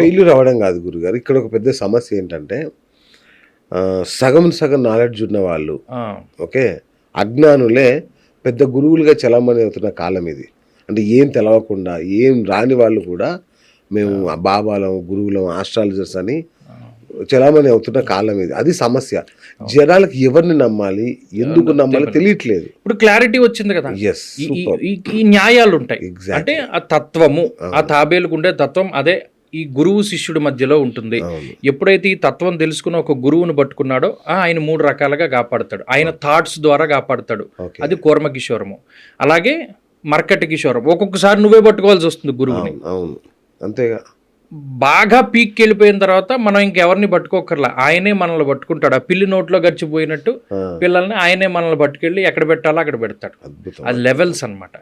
Failure అవ్వడం కాదు గురుగారు. ఇక్కడ ఒక పెద్ద సమస్య ఏంటంటే సగం సగం నాలెడ్జ్ ఉన్న వాళ్ళు, ఓకే, అజ్ఞానులే పెద్ద గురువులుగా చలామణి అవుతున్న కాలం ఇది. అంటే ఏం తెలవకుండా ఏం రాని వాళ్ళు కూడా మేము బాబాలం, గురువులం, ఆస్ట్రాలజర్స్ అని చలామణి అవుతున్న కాలం ఇది. అది సమస్య. జనాలకు ఎవరిని నమ్మాలి, ఎందుకు నమ్మాలి తెలియట్లేదు. ఇప్పుడు క్లారిటీ వచ్చింది కదా. ఈ న్యాయాలు ఉంటాయి. అంటే ఆ తత్వము, ఆ తాబేలుకు ఉండే తత్వం అదే ఈ గురువు శిష్యుడి మధ్యలో ఉంటుంది. ఎప్పుడైతే ఈ తత్వం తెలుసుకున్న ఒక గురువును పట్టుకున్నాడో ఆయన 3 రకాలుగా కాపాడుతాడు. ఆయన థాట్స్ ద్వారా కాపాడుతాడు. అది కూర్మ కిషోరము. అలాగే మర్కటి కిషోరం. ఒక్కొక్కసారి నువ్వే పట్టుకోవాల్సి వస్తుంది గురువుని. అంతేగా. బాగా పీక్కి వెళ్ళిపోయిన తర్వాత మనం ఇంకెవరిని పట్టుకోకర్లా, ఆయనే మనల్ని పట్టుకుంటాడు. ఆ పిల్లి నోట్లో గడిచిపోయినట్టు పిల్లల్ని ఆయనే మనల్ని పట్టుకెళ్ళి ఎక్కడ పెట్టాలో అక్కడ పెడతాడు. అది లెవెల్స్ అనమాట.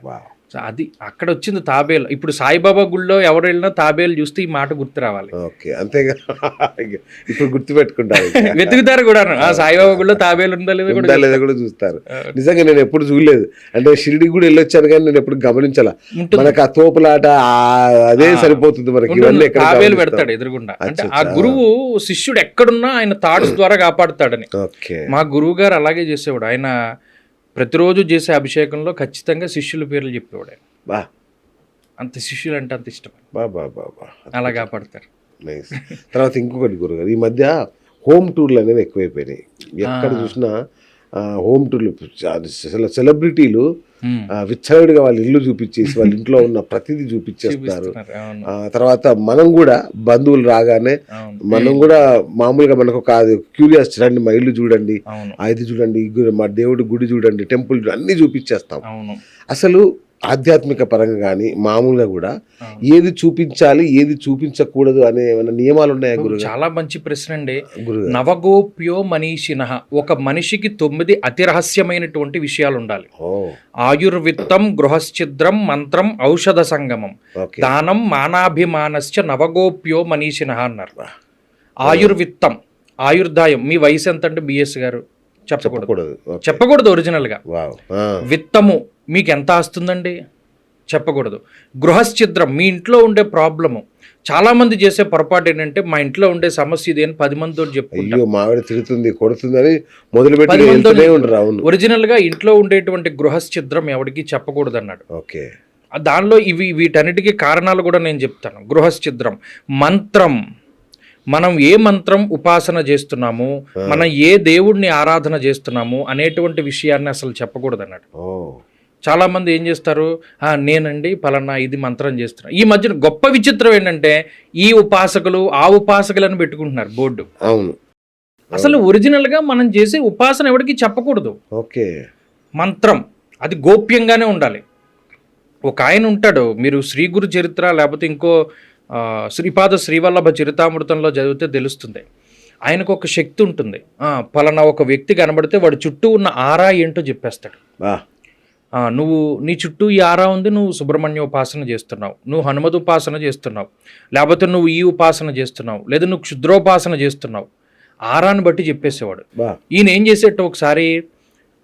అది అక్కడ వచ్చింది తాబేలు. ఇప్పుడు సాయిబాబా గుళ్ళో ఎవరు వెళ్ళినా తాబేలు చూస్తే ఈ మాట గుర్తు రావాలి. ఓకే, అంతేగా. ఇప్పుడు గుర్తు పెట్టుకుంటారు, వెతుకుతారు కూడా. ఆ సాయిబాబా గుళ్ళో తాబేలు ఉందా లేదా కూడా చూస్తారు. నిజంగా నేను ఎప్పుడు చూడలేదు. అంటే షిరిడి కూడా వెళ్ళొచ్చాను కానీ నేను ఎప్పుడు గమనించాల. మనకు ఆ తోపులాట అదే సరిపోతుంది మనకి. తాబేలు పెడతాడు ఎదురుగుండా. అంటే ఆ గురువు శిష్యుడు ఎక్కడున్నా ఆయన థాట్స్ ద్వారా కాపాడుతాడని. మా గురువు గారు అలాగే చేసేవాడు. ఆయన ప్రతిరోజు చేసే అభిషేకంలో ఖచ్చితంగా శిష్యుల పేర్లు చెప్పేవాడు. అంత శిష్యులు అంటే అంత ఇష్టం. అలా కాపాడతారు. తర్వాత ఇంకొకటి గురుగారు, ఈ మధ్య హోమ్ టూర్లు అనేవి ఎక్కువైపోయినాయి. ఎక్కడ చూసినా హోమ్ టూర్లు. సెలబ్రిటీలు విచ్చలవిడిగా వాళ్ళ ఇల్లు చూపించేసి వాళ్ళ ఇంట్లో ఉన్న ప్రతిదీ చూపించేస్తారు. తర్వాత మనం కూడా బంధువులు రాగానే మనం కూడా మామూలుగా మనకు ఒక క్యూరియాసిటీ, రండి మా ఇల్లు చూడండి, ఇది చూడండి, మా దేవుడి గుడి చూడండి, టెంపుల్ అన్ని చూపించేస్తాం. అసలు ఆధ్యాత్మిక పరంగా కానీ మామూలుగా కూడా ఏది చూపించాలి, ఏది చూపించకూడదు అనే ఏమైనా నియమాలు ఉన్నాయా గురు? చాలా మంచి ప్రశ్న అండి. నవగోప్యో మనీషినః. ఒక మనిషికి 9 అతి రహస్యమైనటువంటి విషయాలు ఉండాలి. ఆయుర్విత్తం, గృహశ్చిద్రం, మంత్రం, ఔషధ సంగమం, దానం, మానాభిమానశ్చ నవగోప్యో మనీషినః అన్నారు. ఆయుర్విత్తం, ఆయుర్దాయం. మీ వయసు ఎంత అంటే బిఎస్ గారు చెప్పకూడదు ఒరిజినల్ గా. విత్తము, మీకు ఎంత వస్తుందండి చెప్పకూడదు. గృహశ్చిద్రం, మీ ఇంట్లో ఉండే ప్రాబ్లము. చాలా మంది చేసే పొరపాటు ఏంటంటే మా ఇంట్లో ఉండే సమస్య ఇది అని 10 మందితో చెప్పుకుంటారు. ఒరిజినల్ గా ఇంట్లో ఉండేటువంటి గృహశ్చిద్రం ఎవరికి చెప్పకూడదు అన్నాడు. దానిలో వీటన్నిటికీ కారణాలు కూడా నేను చెప్తాను. గృహశ్చిద్రం, మంత్రం, మనం ఏ మంత్రం ఉపాసన చేస్తున్నాము, మనం ఏ దేవుడిని ఆరాధన చేస్తున్నాము అనేటువంటి విషయాన్ని అసలు చెప్పకూడదు అన్నాడు. చాలా మంది ఏం చేస్తారు, నేనండి పలానా ఇది మంత్రం చేస్తున్నా. ఈ మధ్యన గొప్ప విచిత్రం ఏంటంటే ఈ ఉపాసకులు ఆ ఉపాసకులను పెట్టుకుంటున్నారు బోర్డు. అవును, అసలు ఒరిజినల్ గా మనం చేసే ఉపాసన ఎవరికి చెప్పకూడదు. ఓకే, మంత్రం అది గోప్యంగానే ఉండాలి. ఒక ఆయన ఉంటాడు, మీరు శ్రీ గురు చరిత్ర లేకపోతే ఇంకో శ్రీపాద శ్రీవల్లభ చరితామృతంలో చదివితే తెలుస్తుంది. ఆయనకు ఒక శక్తి ఉంటుంది. పలానా ఒక వ్యక్తి కనబడితే వాడి చుట్టూ ఉన్న ఆరా ఏంటో చెప్పేస్తాడు. నువ్వు నీ చుట్టూ ఈ ఆరా ఉంది, నువ్వు సుబ్రహ్మణ్య ఉపాసన చేస్తున్నావు, నువ్వు హనుమద్ ఉపాసన చేస్తున్నావు, లేకపోతే నువ్వు ఈ ఉపాసన చేస్తున్నావు, లేదా నువ్వు క్షుద్రోపాసన చేస్తున్నావు. ఆరాన్ని బట్టి చెప్పేసేవాడు. ఈయన ఏం చేసేట ఒకసారి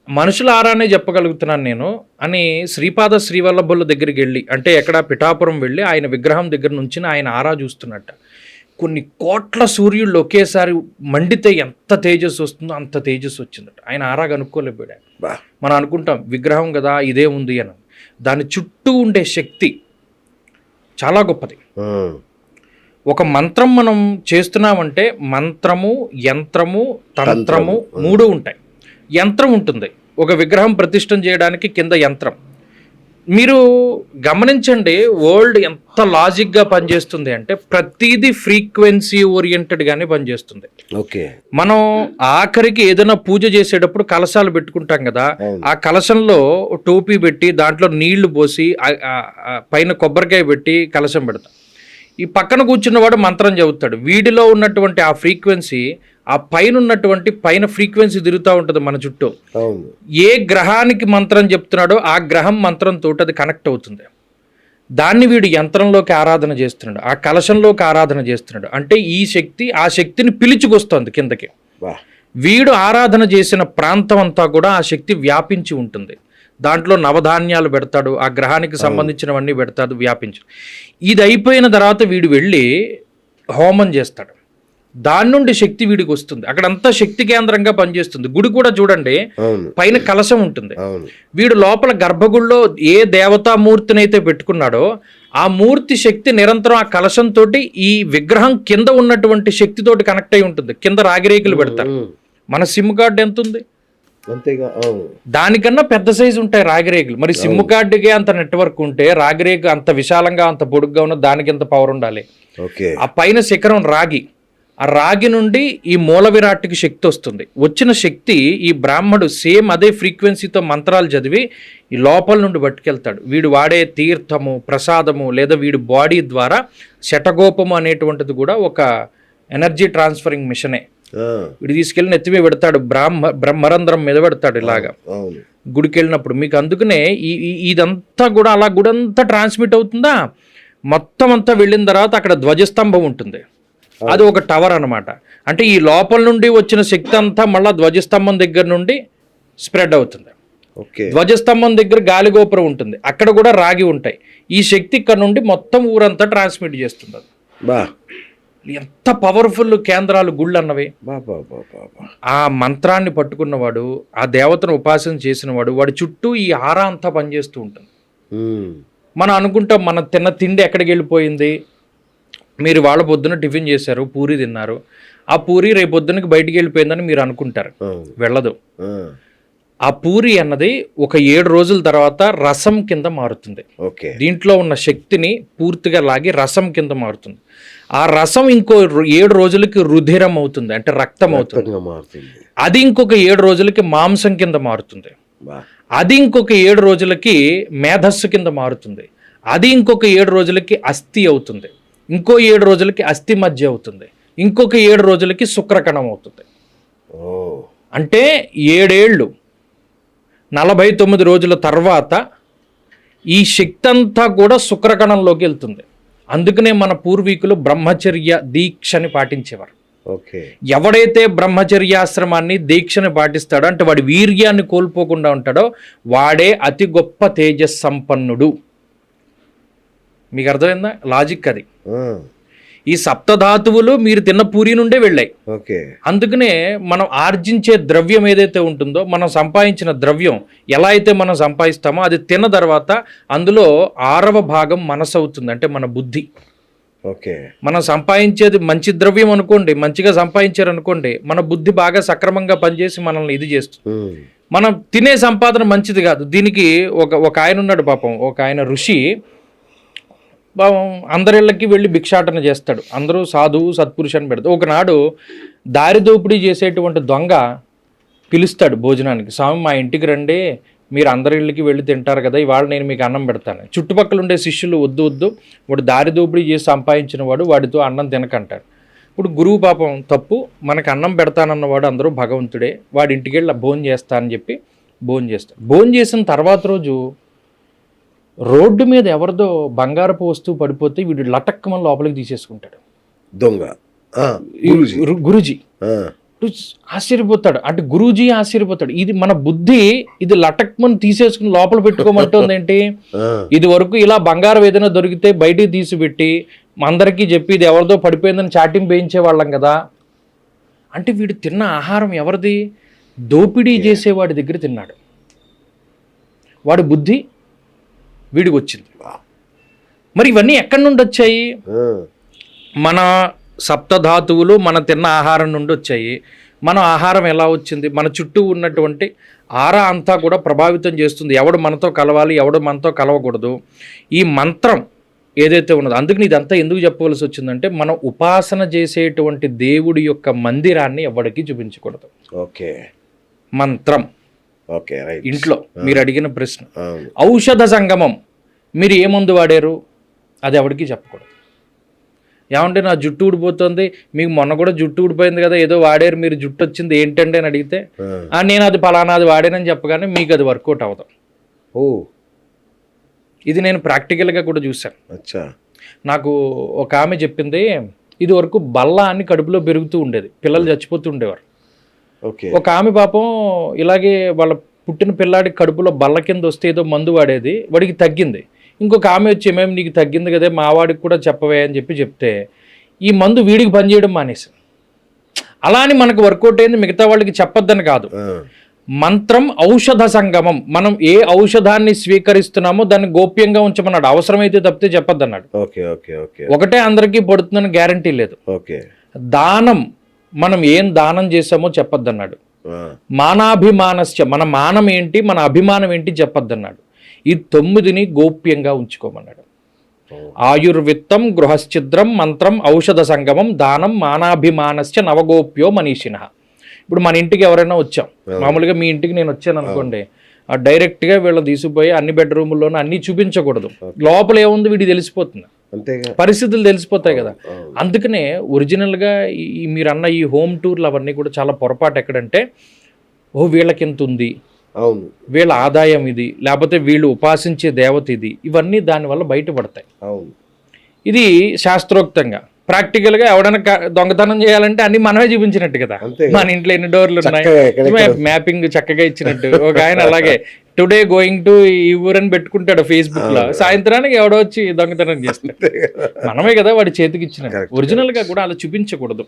మనుషుల ఆరానే చెప్పగలుగుతున్నాను నేను అని శ్రీపాద శ్రీవల్లభుల దగ్గరికి వెళ్ళి, అంటే ఎక్కడ పిఠాపురం వెళ్ళి ఆయన విగ్రహం దగ్గర నుంచి ఆయన ఆరా చూస్తున్నట్ట. కొన్ని కోట్ల సూర్యుళ్ళు ఒకేసారి మండితే ఎంత తేజస్సు వస్తుందో అంత తేజస్సు వచ్చిందట. ఆయన ఆరా కనుక్కోలేకపోయాడు. మనం అనుకుంటాం విగ్రహం కదా ఇదే ఉంది అని. దాని చుట్టూ ఉండే శక్తి చాలా గొప్పది. ఒక మంత్రం మనం చేస్తున్నామంటే మంత్రము, యంత్రము, తంత్రము 3 ఉంటాయి. యంత్రం ఉంటుంది, ఒక విగ్రహం ప్రతిష్టం చేయడానికి కింద యంత్రం. మీరు గమనించండి, వరల్డ్ ఎంత లాజిక్గా పనిచేస్తుంది అంటే ప్రతిదీ ఫ్రీక్వెన్సీ ఓరియంటెడ్గానే పనిచేస్తుంది. ఓకే, మనం ఆఖరికి ఏదైనా పూజ చేసేటప్పుడు కలశాలు పెట్టుకుంటాం కదా, ఆ కలశంలో టోపీ పెట్టి దాంట్లో నీళ్లు పోసి పైన కొబ్బరికాయ పెట్టి కలశం పెడతాం. ఈ పక్కన కూర్చున్నవాడు మంత్రం చదువుతాడు. వీడిలో ఉన్నటువంటి ఆ ఫ్రీక్వెన్సీ ఆ పైన ఉన్నటువంటి పైన ఫ్రీక్వెన్సీ తిరుగుతూ ఉంటుంది మన చుట్టూ. ఏ గ్రహానికి మంత్రం చెప్తున్నాడో ఆ గ్రహం మంత్రంతో అది కనెక్ట్ అవుతుంది. దాన్ని వీడు యంత్రంలోకి ఆరాధన చేస్తున్నాడు, ఆ కలశంలోకి ఆరాధన చేస్తున్నాడు. అంటే ఈ శక్తి ఆ శక్తిని పిలుచుకొస్తుంది కిందకి. వీడు ఆరాధన చేసిన ప్రాంతం అంతా కూడా ఆ శక్తి వ్యాపించి ఉంటుంది. దాంట్లో నవధాన్యాలు పెడతాడు, ఆ గ్రహానికి సంబంధించినవన్నీ పెడతాడు, వ్యాపించు. ఇది అయిపోయిన తర్వాత వీడు వెళ్ళి హోమం చేస్తాడు. దాని నుండి శక్తి వీడికి వస్తుంది. అక్కడంతా శక్తి కేంద్రంగా పనిచేస్తుంది. గుడి కూడా చూడండి, అవును పైన కలశం ఉంటుంది. అవును వీడు లోపల గర్భగుడిలో ఏ దేవతామూర్తిని అయితే పెట్టుకున్నాడో ఆ మూర్తి శక్తి నిరంతరం ఆ కలశంతో ఈ విగ్రహం కింద ఉన్నటువంటి శక్తితోటి కనెక్ట్ అయి ఉంటుంది. కింద రాగిరేకులు పెడతారు. మన సిమ్ కార్డు ఎంత ఉంది, అంతేగా. అవును దానికన్నా పెద్ద సైజు ఉంటాయి రాగిరేకులు. మరి సిమ్ కార్డుకే అంత నెట్వర్క్ ఉంటే రాగిరేకు అంత విశాలంగా అంత పొడుగ్గా ఉన్న దానికి ఎంత పవర్ ఉండాలి. ఓకే. ఆ పైన శిఖరం రాగి, ఆ రాగి నుండి ఈ మూల విరాట్కి శక్తి వస్తుంది. వచ్చిన శక్తి ఈ బ్రాహ్మడు సేమ్ అదే ఫ్రీక్వెన్సీతో మంత్రాలు చదివి ఈ లోపల నుండి పట్టుకెళ్తాడు. వీడు వాడే తీర్థము, ప్రసాదము, లేదా వీడి బాడీ ద్వారా శటగోపము అనేటువంటిది కూడా ఒక ఎనర్జీ ట్రాన్స్ఫరింగ్ మిషనే. వీడు తీసుకెళ్ళి నెత్తిమే పెడతాడు, బ్రహ్మరంధ్రం మీద పెడతాడు ఇలాగా గుడికి వెళ్ళినప్పుడు. మీకు అందుకనే ఇదంతా కూడా అలా గుడంతా ట్రాన్స్మిట్ అవుతుందా. మొత్తం అంతా వెళ్ళిన తర్వాత అక్కడ ధ్వజస్తంభం ఉంటుంది. అది ఒక టవర్ అన్నమాట. అంటే ఈ లోపల నుండి వచ్చిన శక్తి అంతా మళ్ళా ధ్వజస్తంభం దగ్గర నుండి స్ప్రెడ్ అవుతుంది. ధ్వజస్తంభం దగ్గర గాలిగోపురం ఉంటుంది, అక్కడ కూడా రాగి ఉంటాయి. ఈ శక్తి ఇక్కడ నుండి మొత్తం ఊరంతా ట్రాన్స్మిట్ చేస్తుంది. ఎంత పవర్ఫుల్ కేంద్రాలు గుళ్ళు అన్నవి. ఆ మంత్రాన్ని పట్టుకున్నవాడు, ఆ దేవతను ఉపాసన చేసిన వాడు, వాడి చుట్టూ ఈ ఆరా అంతా పనిచేస్తూ ఉంటుంది. మనం అనుకుంటాం మన తిన్న తిండి ఎక్కడికి వెళ్ళిపోయింది. మీరు వాళ్ళ పొద్దున టిఫిన్ చేశారు, పూరి తిన్నారు, ఆ పూరి రేపు పొద్దునకి బయటికి వెళ్ళిపోయిందని మీరు అనుకుంటారు. వెళ్ళదు. ఆ పూరి అన్నది ఒక 7 రోజుల తర్వాత రసం కింద మారుతుంది. దీంట్లో ఉన్న శక్తిని పూర్తిగా లాగి రసం కింద మారుతుంది. ఆ రసం ఇంకో 7 రోజులకి రుధిరం అవుతుంది, అంటే రక్తం అవుతుంది. అది ఇంకొక 7 రోజులకి మాంసం కింద మారుతుంది. అది ఇంకొక 7 రోజులకి మేధస్సు కింద మారుతుంది. అది ఇంకొక 7 రోజులకి అస్థి అవుతుంది. ఇంకో 7 రోజులకి అస్థి మధ్య అవుతుంది. ఇంకొక 7 రోజులకి శుక్రకణం అవుతుంది. అంటే 7 ఏళ్ళు 49 రోజుల తర్వాత ఈ శక్తి అంతా కూడా శుక్రకణంలోకి వెళ్తుంది. అందుకనే మన పూర్వీకులు బ్రహ్మచర్య దీక్షని పాటించేవారు. ఎవడైతే బ్రహ్మచర్యాశ్రమాన్ని దీక్షని పాటిస్తాడో, అంటే వాడి వీర్యాన్ని కోల్పోకుండా ఉంటాడో, వాడే అతి గొప్ప తేజస్సంపన్నుడు. మీకు అర్థమైందా లాజిక్? అది ఈ సప్తధాతువులు మీరు తిన్న పూరి నుండే వెళ్ళాయి. అందుకనే మనం ఆర్జించే ద్రవ్యం ఏదైతే ఉంటుందో, మనం సంపాదించిన ద్రవ్యం ఎలా అయితే మనం సంపాదిస్తామో, అది తిన్న తర్వాత అందులో 6వ భాగం మనసు అవుతుంది, అంటే మన బుద్ధి. మనం సంపాదించేది మంచి ద్రవ్యం అనుకోండి, మంచిగా సంపాదించారు అనుకోండి, మన బుద్ధి బాగా సక్రమంగా పనిచేసి మనల్ని ఇది చేస్తుంది. మనం తినే సంపాదన మంచిది కాదు. దీనికి ఒక ఆయన ఉన్నాడు పాపం, ఒక ఆయన ఋషి. అందరిళ్ళకి వెళ్ళి భిక్షాటన చేస్తాడు. అందరూ సాధువు సత్పురుషు అని పెడతాడు. ఒకనాడు దారి దోపిడీ చేసేటువంటి దొంగ పిలుస్తాడు భోజనానికి. స్వామి మా ఇంటికి రండి, మీరు అందరిళ్ళకి వెళ్ళి తింటారు కదా, ఇవాళ నేను మీకు అన్నం పెడతాను. చుట్టుపక్కల ఉండే శిష్యులు వద్దు వాడు దారి దోపిడీ చేసి సంపాదించిన వాడు, వాడితో అన్నం తినకంటాడు. ఇప్పుడు గురువు పాపం తప్పు, మనకు అన్నం పెడతానన్నవాడు అందరూ భగవంతుడే, వాడి ఇంటికి వెళ్ళి భోజనం చేస్తానని చెప్పి భోజనం చేస్తాడు. భోజనం చేసిన తర్వాత రోజు రోడ్డు మీద ఎవరిదో బంగారపు వస్తువు పడిపోతే వీడు లటక్కమని లోపలికి తీసేసుకుంటాడు. దొంగ గురూజీ ఆశ్చర్యపోతాడు. అంటే గురూజీ ఆశ్చర్యపోతాడు. ఇది మన బుద్ధి, ఇది లటక్మని తీసేసుకుని లోపల పెట్టుకోమంటుంది ఏంటి? ఇది వరకు ఇలా బంగారం ఏదైనా దొరికితే బయటికి తీసిపెట్టి అందరికీ చెప్పి ఇది ఎవరిదో పడిపోయిందని చాటింపు వేయించే వాళ్ళం కదా. అంటే వీడు తిన్న ఆహారం ఎవరిది? దోపిడీ చేసేవాడి దగ్గర తిన్నాడు. వాడి బుద్ధి వీడికి వచ్చింది. మరి ఇవన్నీ ఎక్కడి నుండి వచ్చాయి? మన సప్తధాతువులు మన తిన్న ఆహారం నుండి వచ్చాయి. మన ఆహారం ఎలా వచ్చింది? మన చుట్టూ ఉన్నటువంటి ఆరా అంతా కూడా ప్రభావితం చేస్తుంది. ఎవడు మనతో కలవాలి, ఎవడు మనతో కలవకూడదు. ఈ మంత్రం ఏదైతే ఉన్నదో, అందుకని ఇదంతా ఎందుకు చెప్పవలసి వచ్చిందంటే, మనం ఉపాసన చేసేటువంటి దేవుడి యొక్క మందిరాన్ని ఎవరికి చూపించకూడదు. మంత్రం ఇంట్లో మీరు అడిగిన ప్రశ్న. ఔషధ సంగమం, మీరు ఏ మందు వాడారు అది ఎవరికి చెప్పకూడదు. ఏమంటే నా జుట్టు ఊడిపోతుంది, మీకు మొన్న కూడా జుట్టు ఊడిపోయింది కదా, ఏదో వాడారు, మీరు జుట్టు వచ్చింది ఏంటంటే అని అడిగితే నేను అది ఫలానాది వాడానని చెప్పగానే మీకు అది వర్కౌట్ అవుతాం. ఇది నేను ప్రాక్టికల్గా కూడా చూశాను. నాకు ఒక ఆమె చెప్పింది, ఇది వరకు బల్ల అని కడుపులో పెరుగుతూ ఉండేది, పిల్లలు చచ్చిపోతూ ఉండేవారు. ఒక ఆమె పాపం ఇలాగే వాళ్ళ పుట్టిన పిల్లాడికి కడుపులో బల్ల కింద వస్తే ఏదో మందు వాడేది, వాడికి తగ్గింది. ఇంకొక ఆమె వచ్చి, మేము నీకు తగ్గింది కదే మా వాడికి కూడా చెప్పవే అని చెప్తే, ఈ మందు వీడికి పనిచేయడం మానేసి. అలా అని మనకు వర్కౌట్ అయింది మిగతా వాళ్ళకి చెప్పొద్దని కాదు. మంత్రం ఔషధ సంగమం. మనం ఏ ఔషధాన్ని స్వీకరిస్తున్నామో దాన్ని గోప్యంగా ఉంచమన్నాడు. అవసరమైతే తప్పితే చెప్పొద్దన్నాడు. ఓకే ఓకే ఓకే ఒకటే అందరికీ పడుతుందని గ్యారంటీ లేదు. ఓకే. దానం, మనం ఏం దానం చేసామో చెప్పొద్దన్నాడు. మానాభిమానస్య, మన మానం ఏంటి మన అభిమానం ఏంటి చెప్పొద్దన్నాడు. ఈ 9ని గోప్యంగా ఉంచుకోమన్నాడు. ఆయుర్విత్తం గృహశ్చిద్రం మంత్రం ఔషధ సంగమం దానం మానాభిమానస్య నవగోప్యో మనీషినః. ఇప్పుడు మన ఇంటికి ఎవరైనా వచ్చాం, మామూలుగా మీ ఇంటికి నేను వచ్చాను అనుకోండి, డైరెక్ట్గా వీళ్ళని తీసుకుపోయి అన్ని బెడ్రూముల్లోనూ అన్ని చూపించకూడదు. లోపల ఏముంది వీడికి తెలిసిపోతుంది, పరిస్థితులు తెలిసిపోతాయి కదా. అందుకనే ఒరిజినల్గా మీరు అన్న ఈ హోమ్ టూర్లు అవన్నీ కూడా చాలా పొరపాటు. ఎక్కడంటే వీళ్ళకి ఎంత ఉంది, అవును, వీళ్ళ ఆదాయం ఇది, లేకపోతే వీళ్ళు ఉపాసించే దేవత ఇది, ఇవన్నీ దానివల్ల బయటపడతాయి. అవును. ఇది శాస్త్రోక్తంగా. ప్రాక్టికల్గా ఎవడైనా దొంగతనం చేయాలంటే అన్ని మనమే చూపించినట్టు కదా. మన ఇంట్లో ఎన్ని డోర్లు ఉన్నాయి, మ్యాపింగ్ చక్కగా ఇచ్చినట్టు. ఒక ఆయన అలాగే టుడే గోయింగ్ టు ఈ ఊరని పెట్టుకుంటాడు ఫేస్బుక్ లో, సాయంత్రానికి ఎవడో వచ్చి దొంగతనం చేస్తాడు. మనమే కదా వాడి చేతికి ఇచ్చినట్టు. ఒరిజినల్ గా కూడా అలా చూపించకూడదు,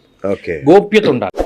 గోప్యత ఉండాలి.